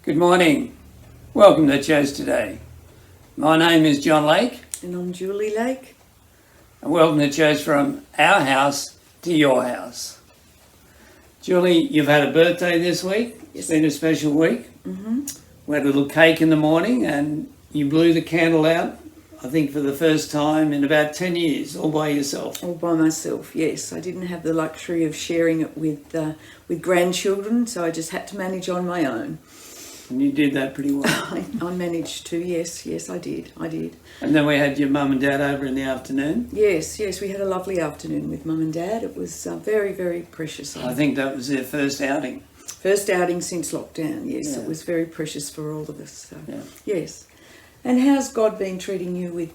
Good morning. Welcome to church today. My name is John Lake. And I'm Julie Lake. And welcome to church from our house to your house. Julie, you've had a birthday this week. It's been a special week. Mm-hmm. We had a little cake in the morning and you blew the candle out, I think for the first time in about 10 years, all by yourself. All by myself, yes. I didn't have the luxury of sharing it with grandchildren, so I just had to manage on my own. And you did that pretty well. I managed to, yes, I did. And then we had your mum and dad over in the afternoon. Yes, we had a lovely afternoon with Mum and Dad. It was very, very precious. I think that was their first outing. First outing since lockdown, yes. Yeah. It was very precious for all of us. So, Yeah. Yes. And how's God been treating you with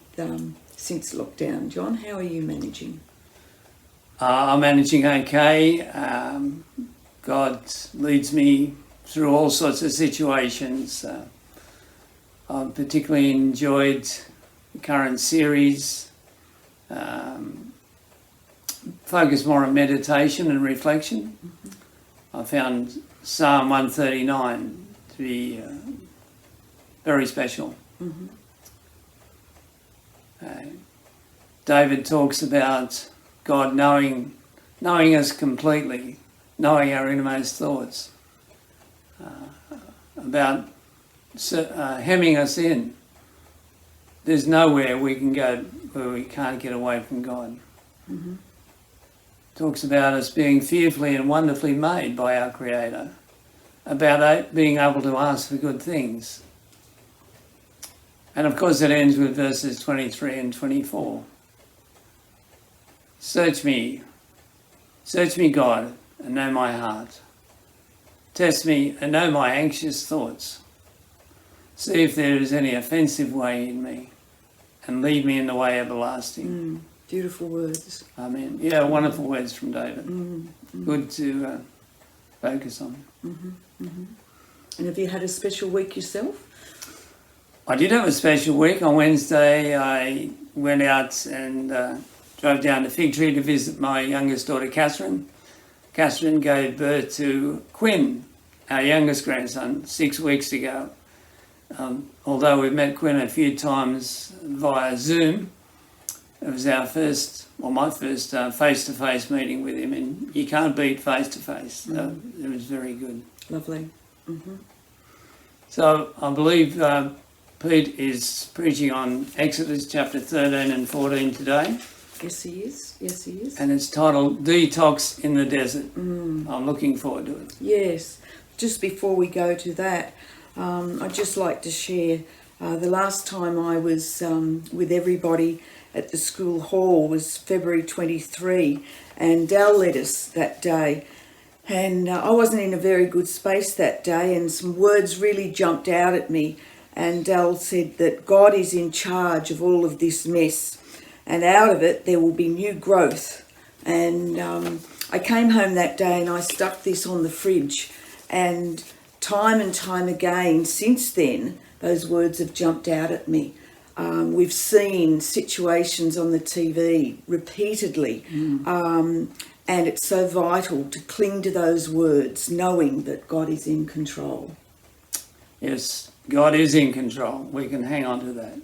since lockdown, John? How are you managing? I'm managing okay. God leads me through all sorts of situations. I've particularly enjoyed the current series, focused more on meditation and reflection. I found Psalm 139 to be very special. Mm-hmm. David talks about God knowing us completely, knowing our innermost thoughts, about hemming us in. There's nowhere we can go where we can't get away from God. Mm-hmm. Talks about us being fearfully and wonderfully made by our Creator, about being able to ask for good things. And of course it ends with verses 23 and 24. Search me, God, and know my heart. Test me and know my anxious thoughts. See if there is any offensive way in me, and lead me in the way everlasting. Beautiful words. Amen. Yeah, wonderful words from David. Good to focus on. And have you had a special week yourself? I did have a special week. On Wednesday I went out and drove down to Fig Tree to visit my youngest daughter Catherine. Catherine gave birth to Quinn, our youngest grandson, 6 weeks ago. Although we've met Quinn a few times via Zoom, it was my first face-to-face meeting with him, and you can't beat face-to-face. So it was very good. Lovely. Mm-hmm. So I believe Pete is preaching on Exodus chapter 13 and 14 today. Yes, he is. And it's titled Detox in the Desert. I'm looking forward to it. Yes. Just before we go to that, I'd just like to share the last time I was with everybody at the school hall was February 23, and Dal led us that day. And I wasn't in a very good space that day, and some words really jumped out at me. And Dal said that God is in charge of all of this mess, and out of it there will be new growth. And I came home that day and I stuck this on the fridge, and time again since then those words have jumped out at me. We've seen situations on the TV repeatedly, and it's so vital to cling to those words, knowing that God is in control. Yes, God is in control. We can hang on to that.